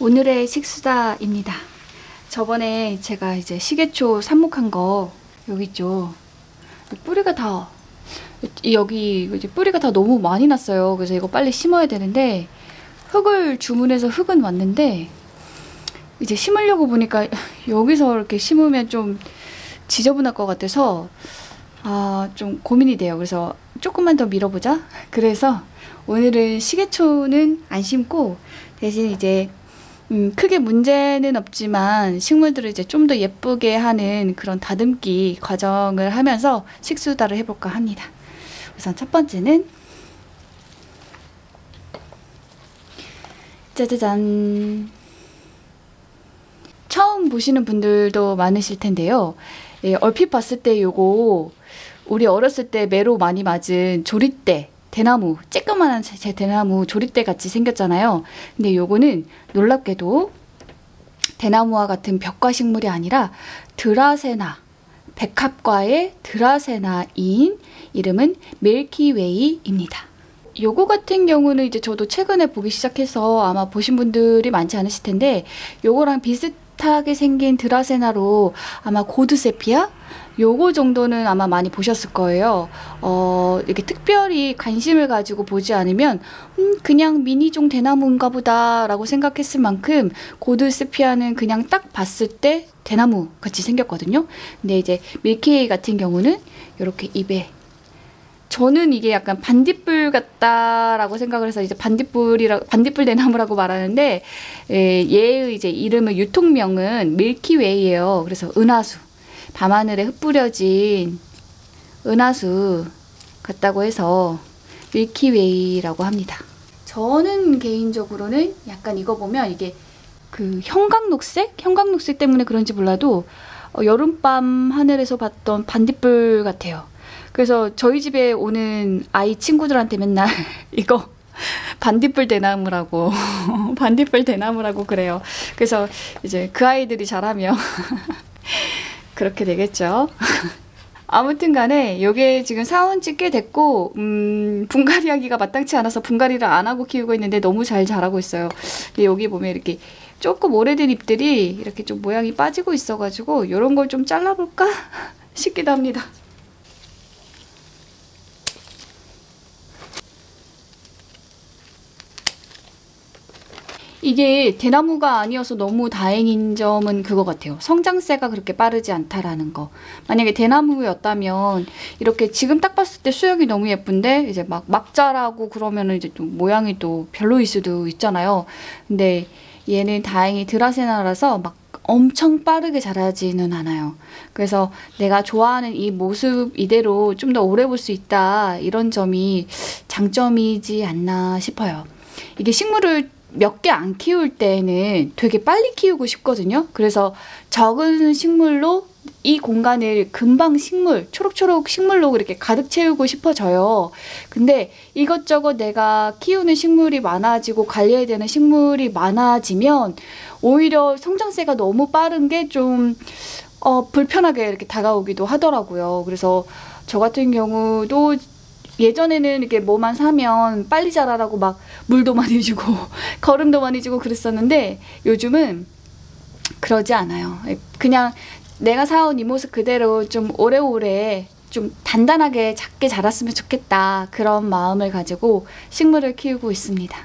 오늘의 식수다입니다. 저번에 제가 이제 시계초 삽목한 거 여기 있죠. 뿌리가 다 여기 이제 뿌리가 다 너무 많이 났어요. 그래서 이거 빨리 심어야 되는데 흙을 주문해서 흙은 왔는데 이제 심으려고 보니까 여기서 이렇게 심으면 좀 지저분할 것 같아서 좀 고민이 돼요. 그래서 조금만 더 밀어보자. 그래서 오늘은 시계초는 안 심고 대신 이제 크게 문제는 없지만 식물들을 이제 좀 더 예쁘게 하는 그런 다듬기 과정을 하면서 식수다를 해볼까 합니다. 우선 첫 번째는 짜자잔. 처음 보시는 분들도 많으실 텐데요. 예, 얼핏 봤을 때 요거 우리 어렸을 때 매로 많이 맞은 조릿대 대나무, 쬐끄만한 제 대나무 조릿대 같이 생겼잖아요. 근데 요거는 놀랍게도 대나무와 같은 벽과 식물이 아니라 드라세나, 백합과의 드라세나인 이름은 밀키웨이입니다. 요거 같은 경우는 이제 저도 최근에 보기 시작해서 아마 보신 분들이 많지 않으실 텐데 요거랑 비슷하게 생긴 드라세나로 아마 고드세피아? 요거 정도는 아마 많이 보셨을 거예요. 이렇게 특별히 관심을 가지고 보지 않으면 그냥 미니종 대나무인가 보다 라고 생각했을 만큼 고드세피아는 그냥 딱 봤을 때 대나무 같이 생겼거든요. 근데 이제 밀키웨이 같은 경우는 이렇게 잎에 저는 이게 약간 반딧불 같다라고 생각을 해서 이제 반딧불 대나무라고 말하는데 얘의 이제 이름은 유통명은 밀키웨이예요. 그래서 은하수, 밤하늘에 흩뿌려진 은하수 같다고 해서 밀키웨이라고 합니다. 저는 개인적으로는 약간 이거 보면 이게 그 형광녹색 때문에 그런지 몰라도 여름밤 하늘에서 봤던 반딧불 같아요. 그래서 저희 집에 오는 아이 친구들한테 맨날 이거 반딧불 대나무라고 그래요. 그래서 이제 그 아이들이 자라면 그렇게 되겠죠. 아무튼 간에 요게 지금 사온 지 꽤 됐고 분갈이 하기가 마땅치 않아서 분갈이를 안 하고 키우고 있는데 너무 잘 자라고 있어요. 근데 여기 보면 이렇게 조금 오래된 잎들이 이렇게 좀 모양이 빠지고 있어가지고 이런 걸 좀 잘라볼까 싶기도 합니다. 이게 대나무가 아니어서 너무 다행인 점은 그거 같아요. 성장세가 그렇게 빠르지 않다라는 거. 만약에 대나무였다면 이렇게 지금 딱 봤을 때 수영이 너무 예쁜데 이제 막 자라고 그러면은 이제 좀 모양이 또 별로일 수도 있잖아요. 근데 얘는 다행히 드라세나라서 막 엄청 빠르게 자라지는 않아요. 그래서 내가 좋아하는 이 모습 이대로 좀 더 오래 볼 수 있다 이런 점이 장점이지 않나 싶어요. 이게 식물을 몇 개 안 키울 때는 되게 빨리 키우고 싶거든요. 그래서 적은 식물로 이 공간을 금방 초록초록 식물로 이렇게 가득 채우고 싶어져요. 근데 이것저것 내가 키우는 식물이 많아지고 관리해야 되는 식물이 많아지면 오히려 성장세가 너무 빠른 게 좀 불편하게 이렇게 다가오기도 하더라고요. 그래서 저 같은 경우도 예전에는 이렇게 뭐만 사면 빨리 자라라고 막 물도 많이 주고 거름도 많이 주고 그랬었는데 요즘은 그러지 않아요. 그냥 내가 사온 이 모습 그대로 좀 오래오래 좀 단단하게 작게 자랐으면 좋겠다 그런 마음을 가지고 식물을 키우고 있습니다.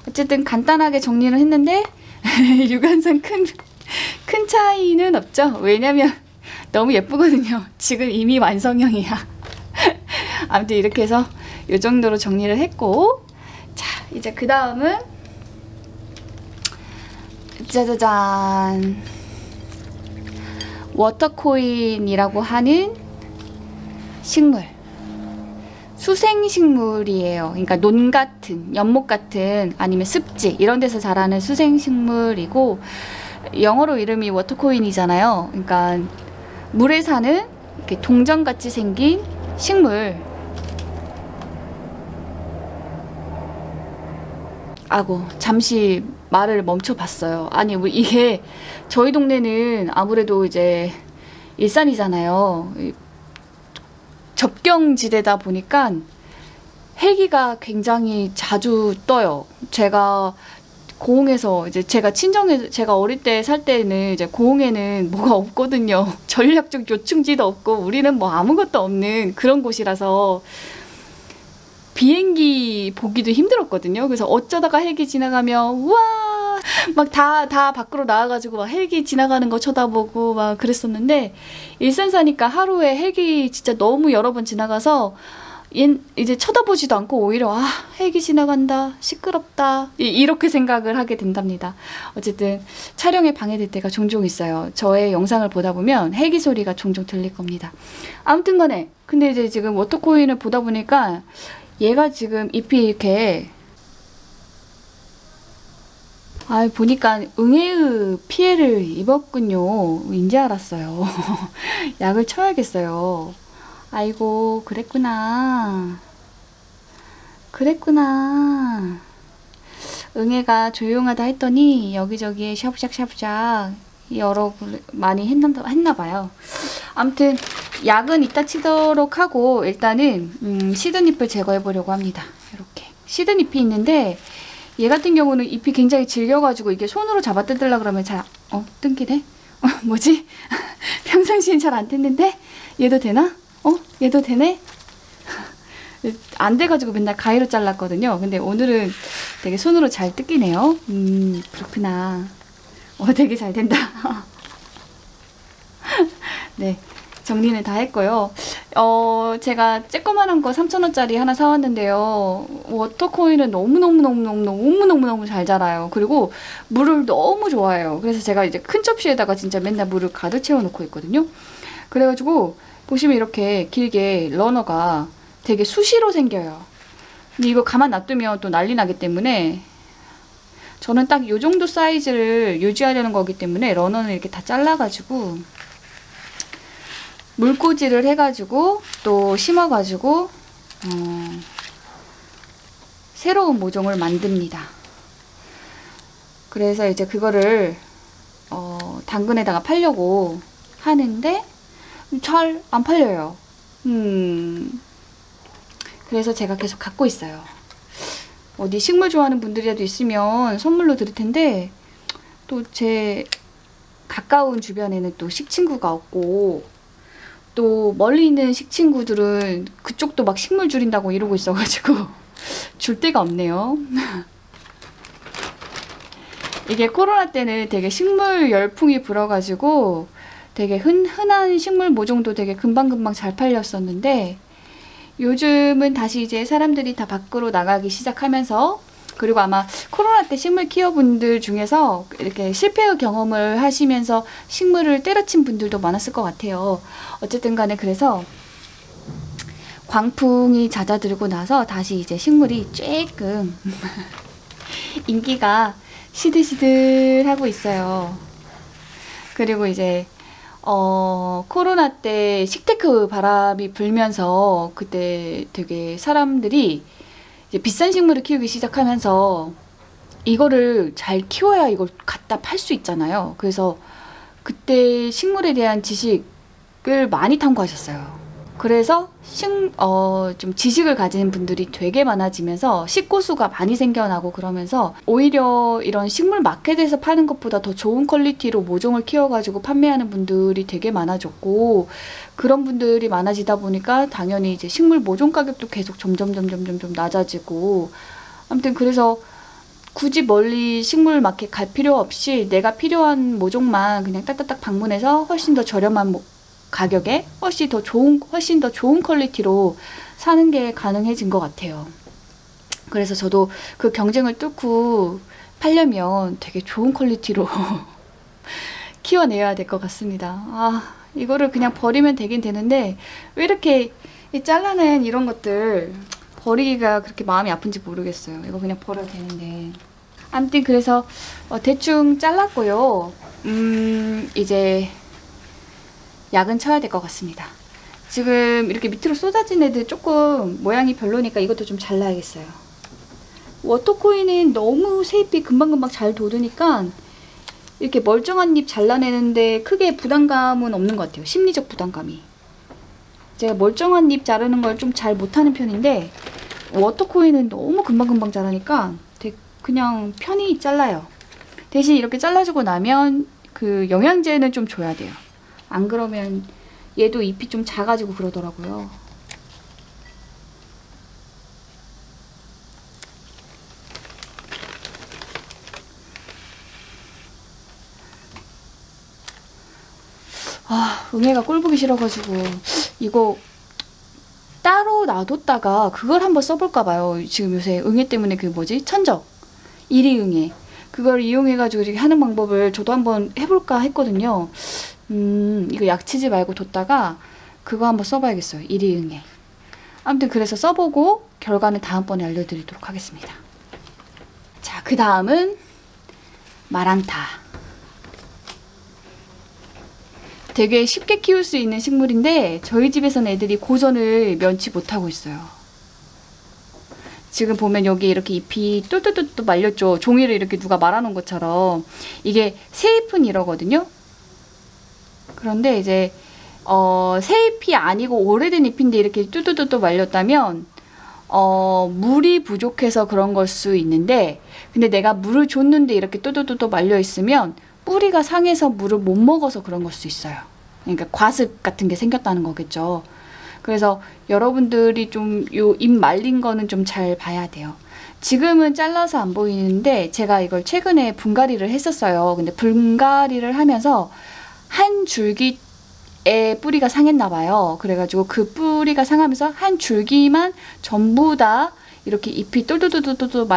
어쨌든 간단하게 정리를 했는데 육안상 큰 차이는 없죠. 왜냐면 너무 예쁘거든요. 지금 이미 완성형이야. 아무튼 이렇게 해서 이 정도로 정리를 했고, 자 이제 그 다음은 짜자잔, 워터코인이라고 하는 식물, 수생식물이에요. 그러니까 논 같은, 연못 같은, 아니면 습지 이런 데서 자라는 수생식물이고, 영어로 이름이 워터코인이잖아요. 그러니까 물에 사는 이렇게 동전같이 생긴 식물. 잠시 말을 멈춰봤어요. 아니 이게 저희 동네는 아무래도 이제 일산이잖아요. 접경지대다 보니까 헬기가 굉장히 자주 떠요. 제가 고흥에서 이제 제가 어릴 때 살 때는 이제 고흥에는 뭐가 없거든요. 전략적 요충지도 없고 우리는 뭐 아무것도 없는 그런 곳이라서 비행기 보기도 힘들었거든요. 그래서 어쩌다가 헬기 지나가면 우와 막 다 밖으로 나와가지고 막 헬기 지나가는 거 쳐다보고 막 그랬었는데, 일산 사니까 하루에 헬기 진짜 너무 여러 번 지나가서 이제 쳐다보지도 않고 오히려 헬기 지나간다 시끄럽다 이렇게 생각을 하게 된답니다. 어쨌든 촬영에 방해될 때가 종종 있어요. 저의 영상을 보다 보면 헬기 소리가 종종 들릴 겁니다. 아무튼 간에 근데 이제 지금 워터코인을 보다 보니까 얘가 지금 잎이 이렇게 보니까 응애의 피해를 입었군요. 이제 알았어요. 약을 쳐야겠어요. 아이고 그랬구나. 응애가 조용하다 했더니 여기저기에 샤브샥 여러 많이 했나 봐요. 아무튼 약은 이따 치도록 하고 일단은 시드잎을 제거해 보려고 합니다. 이렇게 시드잎이 있는데 얘 같은 경우는 잎이 굉장히 질겨가지고 이게 손으로 잡아 뜯으려 그러면 잘 뜯기네? 뭐지? 평상시엔 잘 안 뜯는데 얘도 되나? 얘도 되네? 안 돼가지고 맨날 가위로 잘랐거든요. 근데 오늘은 되게 손으로 잘 뜯기네요. 그렇구나. 되게 잘 된다. 네, 정리는 다 했고요. 제가 쬐꼬만한 거 3,000원짜리 하나 사왔는데요. 워터코인은 너무너무 잘 자라요. 그리고 물을 너무 좋아해요. 그래서 제가 이제 큰 접시에다가 진짜 맨날 물을 가득 채워놓고 있거든요. 그래가지고 보시면 이렇게 길게 러너가 되게 수시로 생겨요. 근데 이거 가만 놔두면 또 난리 나기 때문에 저는 딱 이 정도 사이즈를 유지하려는 거기 때문에 러너는 이렇게 다 잘라가지고 물꽂이를 해가지고 또 심어가지고 새로운 모종을 만듭니다. 그래서 이제 그거를 당근에다가 팔려고 하는데 잘 안 팔려요. 그래서 제가 계속 갖고 있어요. 어디 식물 좋아하는 분들이라도 있으면 선물로 드릴 텐데 또 제 가까운 주변에는 또 식친구가 없고 또 멀리 있는 식친구들은 그쪽도 막 식물 줄인다고 이러고 있어가지고 줄 데가 없네요. 이게 코로나 때는 되게 식물 열풍이 불어가지고 되게 흔한 식물 모종도 되게 금방금방 잘 팔렸었는데 요즘은 다시 이제 사람들이 다 밖으로 나가기 시작하면서, 그리고 아마 코로나 때 식물 키워분들 중에서 이렇게 실패의 경험을 하시면서 식물을 때려친 분들도 많았을 것 같아요. 어쨌든 간에 그래서 광풍이 잦아들고 나서 다시 이제 식물이 조금 인기가 시들시들하고 있어요. 그리고 이제 코로나 때 식테크 바람이 불면서 그때 되게 사람들이 이제 비싼 식물을 키우기 시작하면서 이거를 잘 키워야 이걸 갖다 팔 수 있잖아요. 그래서 그때 식물에 대한 지식을 많이 탐구하셨어요. 그래서 좀 지식을 가진 분들이 되게 많아지면서 식고수가 많이 생겨나고 그러면서 오히려 이런 식물 마켓에서 파는 것보다 더 좋은 퀄리티로 모종을 키워가지고 판매하는 분들이 되게 많아졌고, 그런 분들이 많아지다 보니까 당연히 이제 식물 모종 가격도 계속 점점 낮아지고, 아무튼 그래서 굳이 멀리 식물 마켓 갈 필요 없이 내가 필요한 모종만 그냥 딱딱딱 방문해서 훨씬 더 저렴한 가격에 훨씬 더 좋은 퀄리티로 사는 게 가능해진 것 같아요. 그래서 저도 그 경쟁을 뚫고 팔려면 되게 좋은 퀄리티로 키워내야 될 것 같습니다. 이거를 그냥 버리면 되긴 되는데 왜 이렇게 잘라낸 이런 것들 버리기가 그렇게 마음이 아픈지 모르겠어요. 이거 그냥 버려도 되는데. 아무튼 그래서 대충 잘랐고요. 이제 약은 쳐야 될 것 같습니다. 지금 이렇게 밑으로 쏟아진 애들 조금 모양이 별로니까 이것도 좀 잘라야겠어요. 워터코인은 너무 새잎이 금방금방 잘 돋으니까 이렇게 멀쩡한 잎 잘라내는데 크게 부담감은 없는 것 같아요. 심리적 부담감이. 제가 멀쩡한 잎 자르는 걸 좀 잘 못하는 편인데 워터코인은 너무 금방금방 자라니까 되게 그냥 편히 잘라요. 대신 이렇게 잘라주고 나면 그 영양제는 좀 줘야 돼요. 안 그러면 얘도 잎이 좀 작아지고 그러더라고요. 아, 응애가 꼴보기 싫어가지고 이거 따로 놔뒀다가 그걸 한번 써볼까 봐요. 지금 요새 응애 때문에 그 뭐지? 천적, 이리응애 그걸 이용해가지고 이렇게 하는 방법을 저도 한번 해볼까 했거든요. 이거 약치지 말고 뒀다가 그거 한번 써봐야겠어요. 이리응애. 아무튼 그래서 써보고 결과는 다음번에 알려드리도록 하겠습니다. 자, 그 다음은 마란타. 되게 쉽게 키울 수 있는 식물인데 저희 집에서는 애들이 고전을 면치 못하고 있어요. 지금 보면 여기 이렇게 잎이 똘똘똘똘 말렸죠. 종이를 이렇게 누가 말아놓은 것처럼. 이게 새잎은 이러거든요. 그런데 이제 새잎이 아니고 오래된 잎인데 이렇게 똘똘똘똘 말렸다면 물이 부족해서 그런 걸 수 있는데, 근데 내가 물을 줬는데 이렇게 똘똘똘똘 말려 있으면 뿌리가 상해서 물을 못 먹어서 그런 걸 수 있어요. 그러니까 과습 같은 게 생겼다는 거겠죠. 그래서 여러분들이 좀 요 잎 말린 거는 좀 잘 봐야 돼요. 지금은 잘라서 안 보이는데 제가 이걸 최근에 분갈이를 했었어요. 근데 분갈이를 하면서 한 줄기에 뿌리가 상했나 봐요. 그래가지고 그 뿌리가 상하면서 한 줄기만 전부 다 이렇게 잎이 똘똘똘똘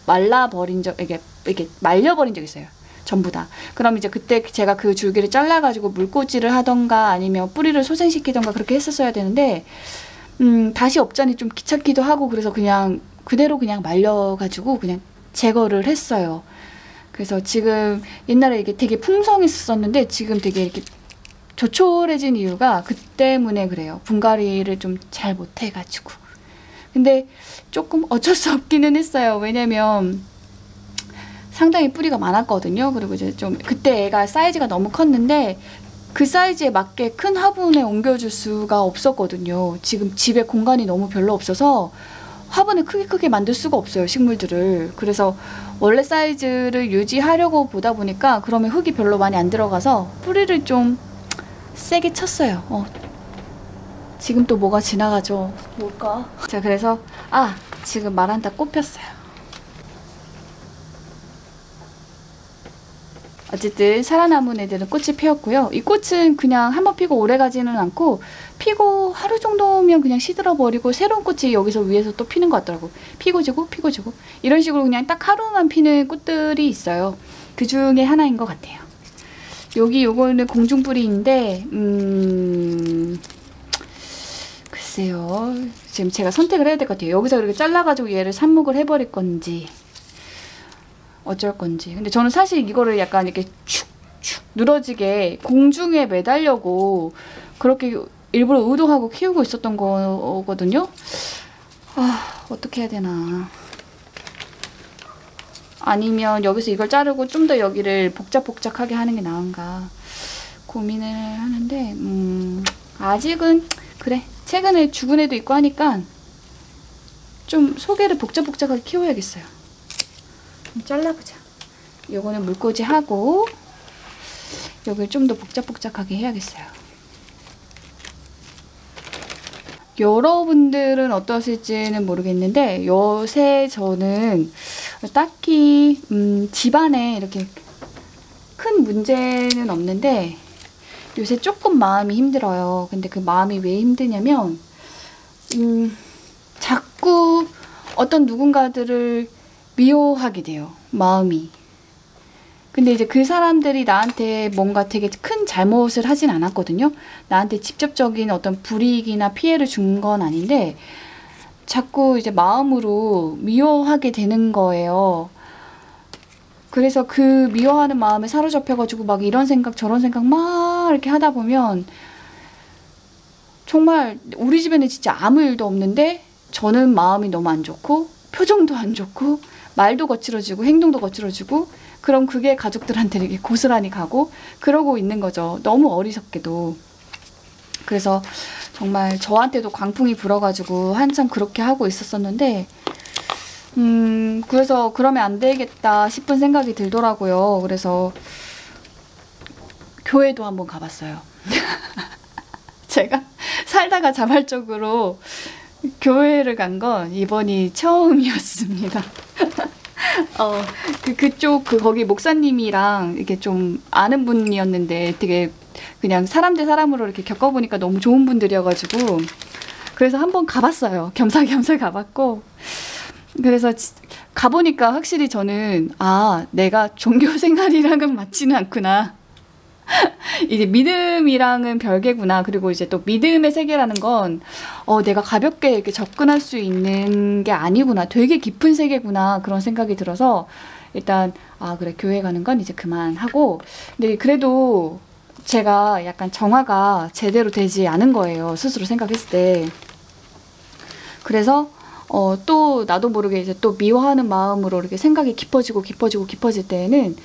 말라버린 적, 이게 말려버린 적 있어요. 전부 다. 그럼 이제 그때 제가 그 줄기를 잘라가지고 물꽂이를 하던가 아니면 뿌리를 소생시키던가 그렇게 했었어야 되는데, 다시 업자니 좀 귀찮기도 하고 그래서 그냥 그대로 그냥 말려가지고 그냥 제거를 했어요. 그래서 지금 옛날에 이게 되게 풍성했었는데 지금 되게 이렇게 조촐해진 이유가 그 때문에 그래요. 분갈이를 좀 잘 못해가지고. 근데 조금 어쩔 수 없기는 했어요. 왜냐면 상당히 뿌리가 많았거든요. 그리고 이제 좀 그때 애가 사이즈가 너무 컸는데 그 사이즈에 맞게 큰 화분에 옮겨줄 수가 없었거든요. 지금 집에 공간이 너무 별로 없어서 화분을 크게 만들 수가 없어요, 식물들을. 그래서 원래 사이즈를 유지하려고 보다 보니까 그러면 흙이 별로 많이 안 들어가서 뿌리를 좀 세게 쳤어요. 지금 또 뭐가 지나가죠. 뭘까? 자, 그래서 지금 마란타 꽃 폈어요. 어쨌든 살아남은 애들은 꽃이 피었고요. 이 꽃은 그냥 한번 피고 오래 가지는 않고 피고 하루 정도면 그냥 시들어버리고 새로운 꽃이 여기서 위에서 또 피는 것 같더라고. 피고 지고 피고 지고 이런 식으로 그냥 딱 하루만 피는 꽃들이 있어요. 그 중에 하나인 것 같아요. 요거는 공중뿌리인데 글쎄요. 지금 제가 선택을 해야 될 것 같아요. 여기서 이렇게 잘라가지고 얘를 삽목을 해버릴 건지 어쩔 건지. 근데 저는 사실 이거를 약간 이렇게 축축 늘어지게 공중에 매달려고 그렇게 일부러 의도하고 키우고 있었던 거거든요. 어떻게 해야 되나. 아니면 여기서 이걸 자르고 좀 더 여기를 복작복작하게 하는 게 나은가 고민을 하는데 아직은 그래. 최근에 죽은 애도 있고 하니까 좀 소개를 복작복작하게 키워야겠어요. 잘라보자. 요거는 물꽂이 하고 여기를 좀 더 복작복작하게 해야겠어요. 여러분들은 어떠실지는 모르겠는데 요새 저는 딱히 집안에 이렇게 큰 문제는 없는데 요새 조금 마음이 힘들어요. 근데 그 마음이 왜 힘드냐면 자꾸 어떤 누군가들을 미워하게 돼요. 마음이. 근데 이제 그 사람들이 나한테 뭔가 되게 큰 잘못을 하진 않았거든요. 나한테 직접적인 어떤 불이익이나 피해를 준 건 아닌데 자꾸 이제 마음으로 미워하게 되는 거예요. 그래서 그 미워하는 마음에 사로잡혀가지고 막 이런 생각 저런 생각 막 이렇게 하다 보면 정말 우리 집에는 진짜 아무 일도 없는데 저는 마음이 너무 안 좋고 표정도 안 좋고 말도 거칠어지고 행동도 거칠어지고 그럼 그게 가족들한테 이렇게 고스란히 가고 그러고 있는 거죠. 너무 어리석게도. 그래서 정말 저한테도 광풍이 불어가지고 한참 그렇게 하고 있었었는데 그래서 그러면 안 되겠다 싶은 생각이 들더라고요. 그래서 교회도 한번 가봤어요. 제가 살다가 자발적으로 교회를 간 건 이번이 처음이었습니다. 그쪽, 거기 목사님이랑 이렇게 좀 아는 분이었는데 되게 그냥 사람 대 사람으로 이렇게 겪어보니까 너무 좋은 분들이어가지고 그래서 한번 가봤어요. 겸사겸사 가봤고 그래서 가보니까 확실히 저는 내가 종교 생활이랑은 맞지는 않구나. 이제 믿음이랑은 별개구나. 그리고 이제 또 믿음의 세계라는 건 내가 가볍게 이렇게 접근할 수 있는 게 아니구나. 되게 깊은 세계구나. 그런 생각이 들어서 일단 그래 교회 가는 건 이제 그만하고 근데 그래도 제가 약간 정화가 제대로 되지 않은 거예요. 스스로 생각했을 때. 그래서 또 나도 모르게 이제 또 미워하는 마음으로 이렇게 생각이 깊어질 때에는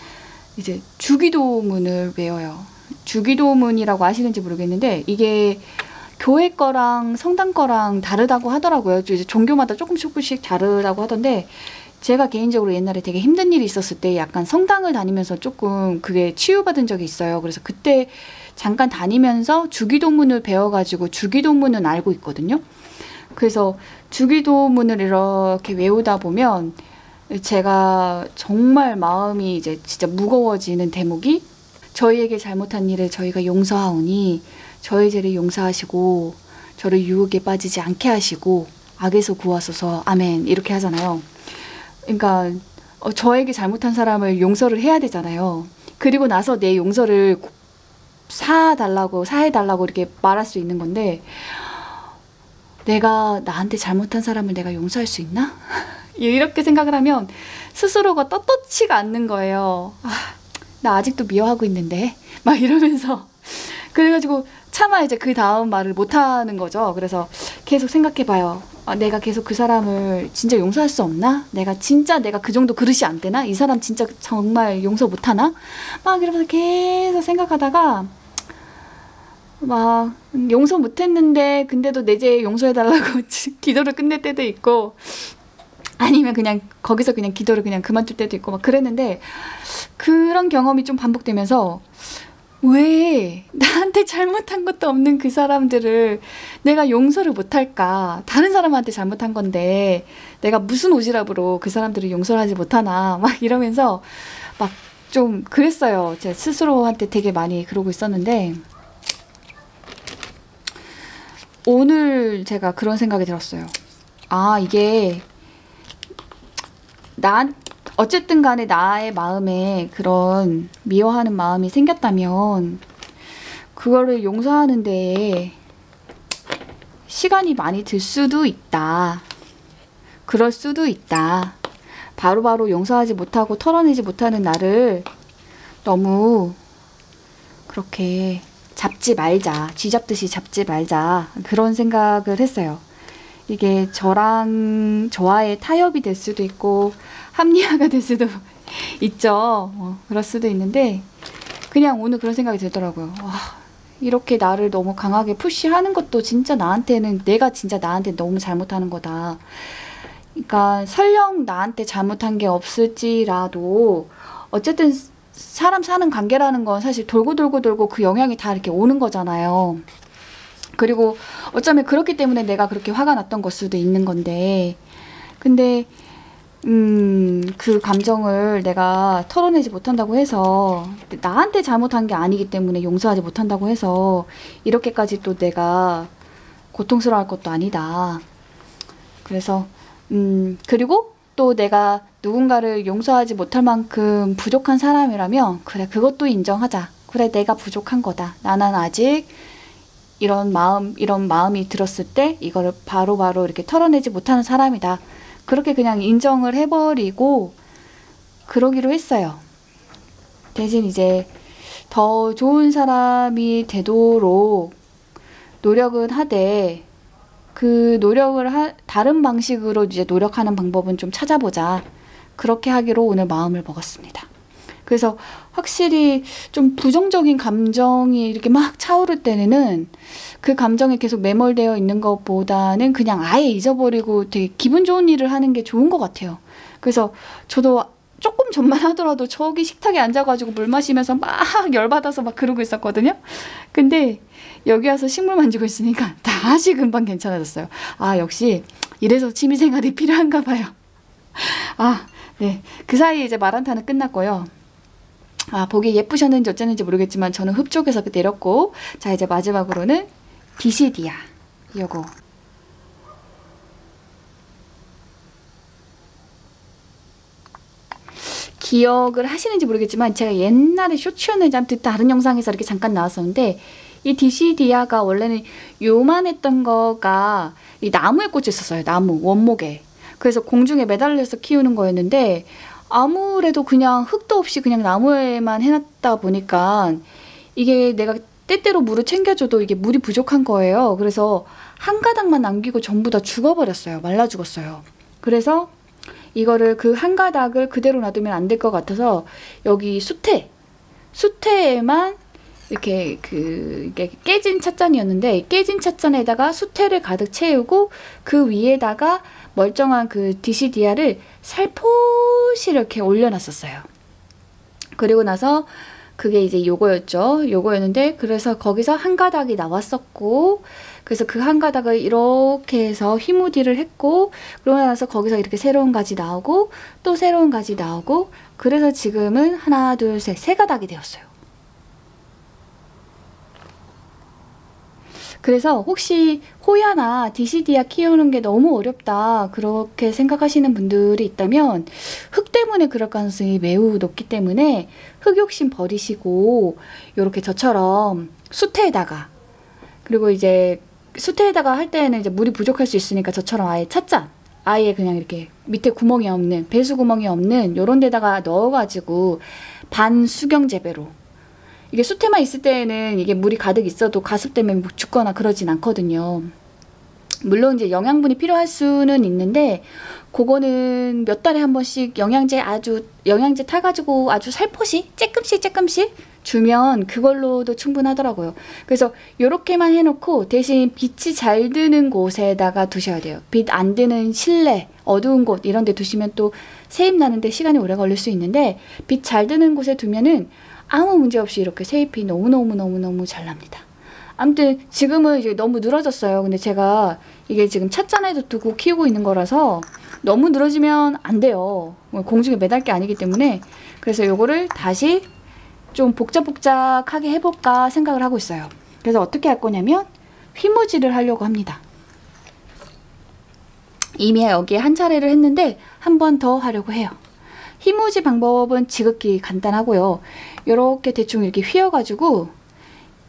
이제 주기도문을 외워요. 주기도문이라고 아시는지 모르겠는데 이게 교회 거랑 성당 거랑 다르다고 하더라고요. 이제 종교마다 조금씩 다르다고 하던데 제가 개인적으로 옛날에 되게 힘든 일이 있었을 때 약간 성당을 다니면서 조금 그게 치유받은 적이 있어요. 그래서 그때 잠깐 다니면서 주기도문을 배워가지고 주기도문은 알고 있거든요. 그래서 주기도문을 이렇게 외우다 보면 제가 정말 마음이 이제 진짜 무거워지는 대목이 저희에게 잘못한 일을 저희가 용서하오니 저희 죄를 용서하시고 저를 유혹에 빠지지 않게 하시고 악에서 구하소서 아멘 이렇게 하잖아요. 그러니까 저에게 잘못한 사람을 용서를 해야 되잖아요. 그리고 나서 내 용서를 사해달라고 이렇게 말할 수 있는 건데 내가 나한테 잘못한 사람을 내가 용서할 수 있나? 이렇게 생각을 하면 스스로가 떳떳지가 않는 거예요. 나 아직도 미워하고 있는데 막 이러면서 그래가지고 차마 이제 그 다음 말을 못하는 거죠. 그래서 계속 생각해봐요. 내가 계속 그 사람을 진짜 용서할 수 없나? 내가 그 정도 그릇이 안 되나? 이 사람 진짜 정말 용서 못하나? 막 이러면서 계속 생각하다가 막 용서 못했는데 근데도 내 죄 용서해달라고 기도를 끝낼 때도 있고 아니면 그냥 거기서 그냥 기도를 그냥 그만둘 때도 있고 막 그랬는데 그런 경험이 좀 반복되면서 왜 나한테 잘못한 것도 없는 그 사람들을 내가 용서를 못할까? 다른 사람한테 잘못한 건데 내가 무슨 오지랖으로 그 사람들을 용서를 하지 못하나 막 이러면서 막 좀 그랬어요. 제 스스로한테 되게 많이 그러고 있었는데 오늘 제가 그런 생각이 들었어요. 이게 어쨌든 간에 나의 마음에 그런 미워하는 마음이 생겼다면 그거를 용서하는 데에 시간이 많이 들 수도 있다. 그럴 수도 있다. 바로바로 용서하지 못하고 털어내지 못하는 나를 너무 그렇게 잡지 말자. 쥐잡듯이 잡지 말자. 그런 생각을 했어요. 이게 저와의 타협이 될 수도 있고 합리화가 될 수도 있죠. 그럴 수도 있는데 그냥 오늘 그런 생각이 들더라고요. 이렇게 나를 너무 강하게 푸시하는 것도 진짜 내가 진짜 나한테 너무 잘못하는 거다. 그러니까 설령 나한테 잘못한 게 없을지라도 어쨌든 사람 사는 관계라는 건 사실 돌고 그 영향이 다 이렇게 오는 거잖아요. 그리고 어쩌면 그렇기 때문에 내가 그렇게 화가 났던 걸 수도 있는 건데 근데 그 감정을 내가 털어내지 못한다고 해서 나한테 잘못한 게 아니기 때문에 용서하지 못한다고 해서 이렇게까지 또 내가 고통스러워할 것도 아니다. 그래서 그리고 또 내가 누군가를 용서하지 못할 만큼 부족한 사람이라면 그래 그것도 인정하자. 그래 내가 부족한 거다. 나는 아직 이런 마음이 들었을 때 이거를 바로바로 이렇게 털어내지 못하는 사람이다. 그렇게 그냥 인정을 해버리고 그러기로 했어요. 대신 이제 더 좋은 사람이 되도록 노력은 하되 그 노력을 다른 방식으로 이제 노력하는 방법은 좀 찾아보자. 그렇게 하기로 오늘 마음을 먹었습니다. 그래서 확실히 좀 부정적인 감정이 이렇게 막 차오를 때는 그 감정에 계속 매몰되어 있는 것보다는 그냥 아예 잊어버리고 되게 기분 좋은 일을 하는 게 좋은 것 같아요. 그래서 저도 조금 전만 하더라도 저기 식탁에 앉아가지고 물 마시면서 막 열받아서 막 그러고 있었거든요. 근데 여기 와서 식물 만지고 있으니까 다시 금방 괜찮아졌어요. 아, 역시 이래서 취미생활이 필요한가 봐요. 아, 네. 그 사이에 이제 마란타는 끝났고요. 아, 보기 예쁘셨는지 어쨌는지 모르겠지만 저는 흡족해서 내렸고, 자, 이제 마지막으로는 디시디아. 요거. 기억을 하시는지 모르겠지만 제가 옛날에 쇼츠였는지 아무튼 다른 영상에서 이렇게 잠깐 나왔었는데, 이 디시디아가 원래는 요만했던 거가 이 나무에 꽂혀 있었어요. 나무, 원목에. 그래서 공중에 매달려서 키우는 거였는데 아무래도 그냥 흙도 없이 그냥 나무에만 해놨다 보니까 이게 내가 때때로 물을 챙겨줘도 이게 물이 부족한 거예요. 그래서 한 가닥만 남기고 전부 다 죽어버렸어요. 말라 죽었어요. 그래서 이거를 그 한 가닥을 그대로 놔두면 안 될 것 같아서 여기 수태에만 이렇게 이게 깨진 찻잔이었는데 깨진 찻잔에다가 수태를 가득 채우고 그 위에다가 멀쩡한 그 디시디아를 살포시 이렇게 올려놨었어요. 그리고 나서 그게 이제 요거였죠. 요거였는데 그래서 거기서 한 가닥이 나왔었고 그래서 그 한 가닥을 이렇게 해서 휘무디를 했고 그러고 나서 거기서 이렇게 새로운 가지 나오고 또 새로운 가지 나오고 그래서 지금은 하나 둘 셋 세 가닥이 되었어요. 그래서 혹시 호야나 디시디아 키우는 게 너무 어렵다 그렇게 생각하시는 분들이 있다면 흙 때문에 그럴 가능성이 매우 높기 때문에 흙 욕심 버리시고 이렇게 저처럼 수태에다가 그리고 이제 수태에다가 할 때는 이제 물이 부족할 수 있으니까 저처럼 아예 찻잔 아예 그냥 이렇게 밑에 구멍이 없는 배수 구멍이 없는 요런 데다가 넣어가지고 반수경 재배로 이게 수태만 있을 때에는 이게 물이 가득 있어도 가습 때문에 죽거나 그러진 않거든요. 물론 이제 영양분이 필요할 수는 있는데 그거는 몇 달에 한 번씩 영양제 타가지고 아주 살포시 조금씩 주면 그걸로도 충분하더라고요. 그래서 요렇게만 해놓고 대신 빛이 잘 드는 곳에다가 두셔야 돼요. 빛 안 드는 실내 어두운 곳 이런 데 두시면 또 세입 나는데 시간이 오래 걸릴 수 있는데 빛 잘 드는 곳에 두면은 아무 문제 없이 이렇게 세잎이 너무너무 잘 납니다. 아무튼 지금은 이제 너무 늘어졌어요. 근데 제가 이게 지금 찻잔에도 두고 키우고 있는 거라서 너무 늘어지면 안 돼요. 공중에 매달 게 아니기 때문에 그래서 요거를 다시 좀 복작복작하게 해볼까 생각을 하고 있어요. 그래서 어떻게 할 거냐면 휘무지를 하려고 합니다. 이미 여기에 한 차례를 했는데 한 번 더 하려고 해요. 휘무지 방법은 지극히 간단하고요. 이렇게 대충 이렇게 휘어가지고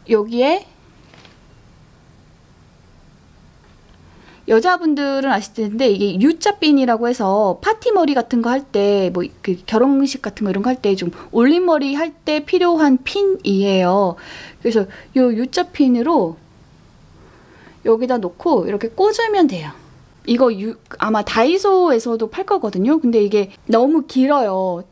여기에 여자분들은 아실 텐데 이게 U자핀이라고 해서 파티머리 같은 거 할 때 뭐 그 결혼식 같은 거 이런 거 할 때 좀 올림머리 할 때 필요한 핀이에요. 그래서 요 U자핀으로 여기다 놓고 이렇게 꽂으면 돼요. 이거 아마 다이소에서도 팔 거거든요. 근데 이게 너무 길어요.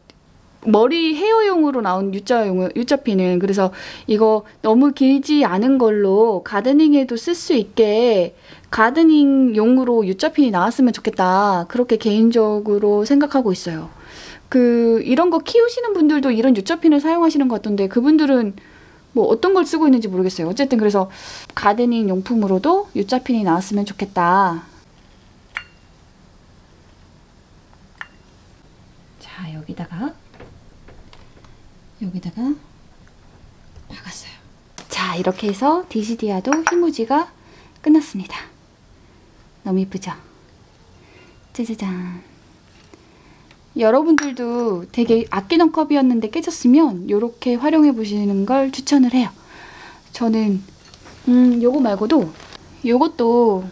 머리 헤어용으로 나온 U자핀은 그래서 이거 너무 길지 않은 걸로 가드닝에도 쓸 수 있게 가드닝용으로 U자핀이 나왔으면 좋겠다. 그렇게 개인적으로 생각하고 있어요. 이런 거 키우시는 분들도 이런 U자핀을 사용하시는 것 같던데 그분들은 뭐 어떤 걸 쓰고 있는지 모르겠어요. 어쨌든 그래서 가드닝 용품으로도 U자핀이 나왔으면 좋겠다. 자, 여기다가 박았어요. 자, 이렇게 해서 디시디아도 휘무지가 끝났습니다. 너무 이쁘죠? 짜자잔. 여러분들도 되게 아끼던 컵이었는데 깨졌으면 이렇게 활용해 보시는 걸 추천을 해요. 저는 요거 말고도 요것도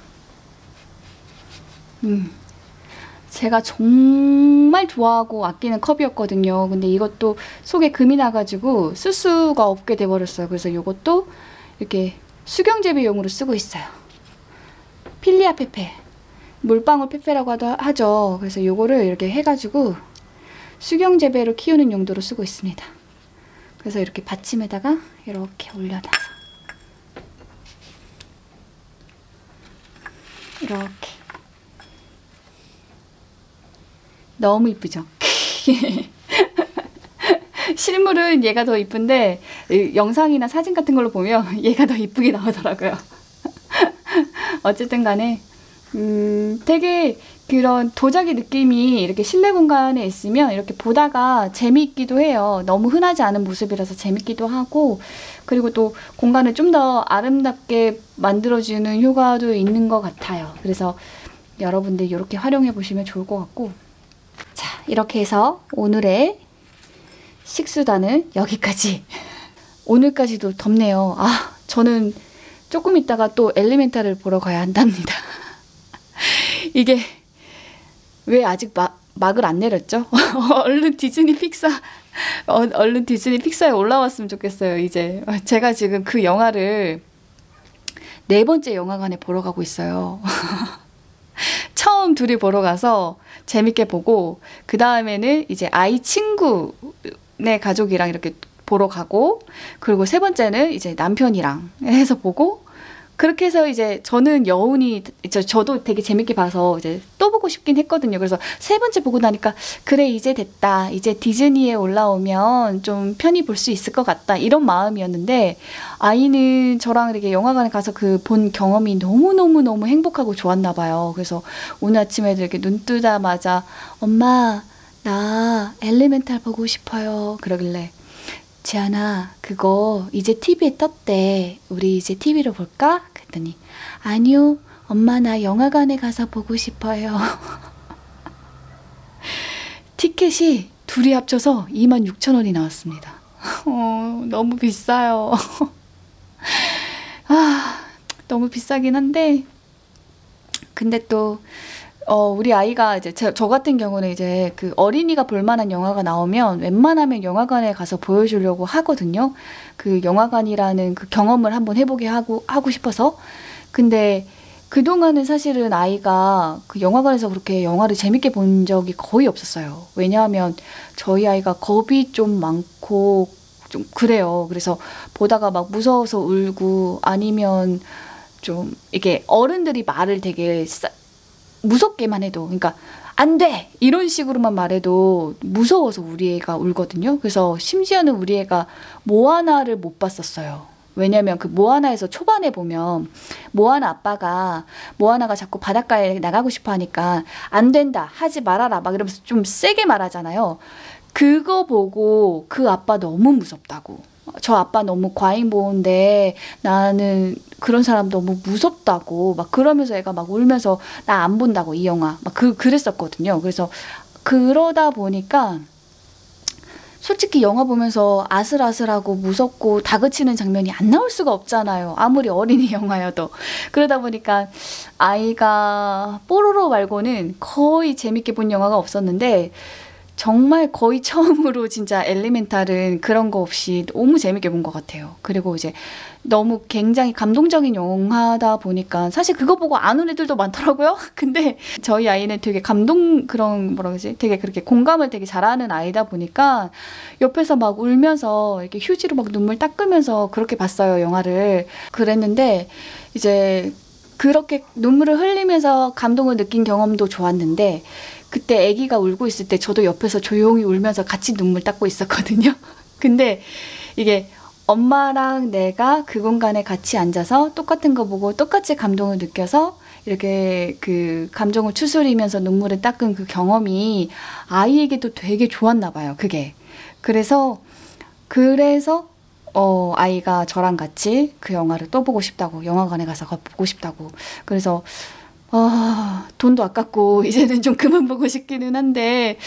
제가 정말 좋아하고 아끼는 컵이었거든요. 근데 이것도 속에 금이 나가지고 쓸 수가 없게 돼버렸어요. 그래서 이것도 이렇게 수경재배용으로 쓰고 있어요. 필리아 페페, 물방울 페페라고 하죠. 그래서 요거를 이렇게 해가지고 수경 재배로 키우는 용도로 쓰고 있습니다. 그래서 이렇게 받침에다가 이렇게 올려놔서 이렇게 너무 이쁘죠? 실물은 얘가 더 이쁜데 영상이나 사진 같은 걸로 보면 얘가 더 이쁘게 나오더라고요. 어쨌든 간에 되게 그런 도자기 느낌이 이렇게 실내 공간에 있으면 이렇게 보다가 재미있기도 해요. 너무 흔하지 않은 모습이라서 재밌기도 하고, 그리고 또 공간을 좀 더 아름답게 만들어주는 효과도 있는 것 같아요. 그래서 여러분들 이렇게 활용해 보시면 좋을 것 같고, 자, 이렇게 해서 오늘의 식수단은 여기까지. 오늘까지도 덥네요. 아, 저는 조금 있다가 또 엘리멘탈을 보러 가야 한답니다. 이게 왜 아직 막을 안 내렸죠? 얼른 디즈니 픽사에 올라왔으면 좋겠어요. 이제 제가 지금 그 영화를 4번째 영화관에 보러 가고 있어요. 처음 둘이 보러 가서 재밌게 보고, 그 다음에는 이제 아이 친구네 가족이랑 이렇게 보러 가고, 그리고 3번째는 이제 남편이랑 해서 보고, 그렇게 해서 이제 저는 여운이, 저도 되게 재밌게 봐서 이제 또 보고 싶긴 했거든요. 그래서 3번째 보고 나니까 그래, 이제 됐다. 이제 디즈니에 올라오면 좀 편히 볼 수 있을 것 같다. 이런 마음이었는데, 아이는 저랑 이렇게 영화관에 가서 그 본 경험이 너무너무 행복하고 좋았나 봐요. 그래서 오늘 아침에도 이렇게 눈 뜨자마자 엄마, 나 엘리멘탈 보고 싶어요. 그러길래, 지안아, 그거 이제 TV에 떴대. 우리 이제 TV로 볼까? 그랬더니, 아니요, 엄마, 나 영화관에 가서 보고 싶어요. 티켓이 둘이 합쳐서 26,000원이 나왔습니다. 너무 비싸요. 아, 너무 비싸긴 한데, 근데 또 우리 아이가 이제 저 같은 경우는 이제 그 어린이가 볼만한 영화가 나오면 웬만하면 영화관에 가서 보여주려고 하거든요. 그 영화관이라는 그 경험을 한번 해보게 하고 싶어서. 근데 그동안은 사실은 아이가 그 영화관에서 그렇게 영화를 재밌게 본 적이 거의 없었어요. 왜냐하면 저희 아이가 겁이 좀 많고 좀 그래요. 그래서 보다가 막 무서워서 울고, 아니면 좀 이게 어른들이 말을 되게 무섭게만 해도, 그러니까 안 돼! 이런 식으로만 말해도 무서워서 우리 애가 울거든요. 그래서 심지어는 우리 애가 모아나를 못 봤었어요. 왜냐면 그 모아나에서 초반에 보면 모아나 아빠가, 모아나가 자꾸 바닷가에 나가고 싶어 하니까 안 된다, 하지 말아라 막 이러면서 좀 세게 말하잖아요. 그거 보고 그 아빠 너무 무섭다고, 저 아빠 너무 과잉보호인데 나는 그런 사람 너무 무섭다고 막 그러면서 애가 막 울면서 나 안 본다고 이 영화 막 그랬었거든요. 그래서 그러다 보니까 솔직히 영화 보면서 아슬아슬하고 무섭고 다그치는 장면이 안 나올 수가 없잖아요. 아무리 어린이 영화여도. 그러다 보니까 아이가 뽀로로 말고는 거의 재밌게 본 영화가 없었는데, 정말 거의 처음으로 진짜 엘리멘탈은 그런 거 없이 너무 재밌게 본 것 같아요. 그리고 이제 너무 굉장히 감동적인 영화다 보니까 사실 그거 보고 안 온 애들도 많더라고요. 근데 저희 아이는 되게 그런 뭐라 그러지? 되게 그렇게 공감을 되게 잘하는 아이다 보니까 옆에서 막 울면서 이렇게 휴지로 막 눈물 닦으면서 그렇게 봤어요, 영화를. 그랬는데 이제 그렇게 눈물을 흘리면서 감동을 느낀 경험도 좋았는데, 그때 아기가 울고 있을 때 저도 옆에서 조용히 울면서 같이 눈물 닦고 있었거든요. 근데 이게 엄마랑 내가 그 공간에 같이 앉아서 똑같은 거 보고 똑같이 감동을 느껴서 이렇게 그 감정을 추스리면서 눈물을 닦은 그 경험이 아이에게도 되게 좋았나 봐요, 그게. 그래서 아이가 저랑 같이 그 영화를 또 보고 싶다고, 영화관에 가서 보고 싶다고. 그래서 돈도 아깝고 이제는 좀 그만 보고 싶기는 한데,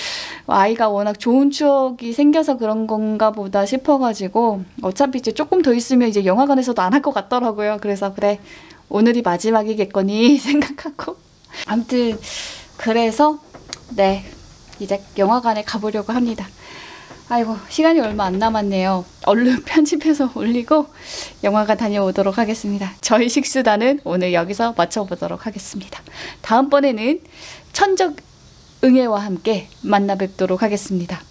아이가 워낙 좋은 추억이 생겨서 그런 건가 보다 싶어가지고, 어차피 이제 조금 더 있으면 이제 영화관에서도 안 할 것 같더라고요. 그래서 그래, 오늘이 마지막이겠거니 생각하고. 아무튼 그래서 네, 이제 영화관에 가보려고 합니다. 아이고, 시간이 얼마 안 남았네요. 얼른 편집해서 올리고 영화관 다녀오도록 하겠습니다. 저희 식수단은 오늘 여기서 마쳐보도록 하겠습니다. 다음번에는 응애와 함께 만나 뵙도록 하겠습니다.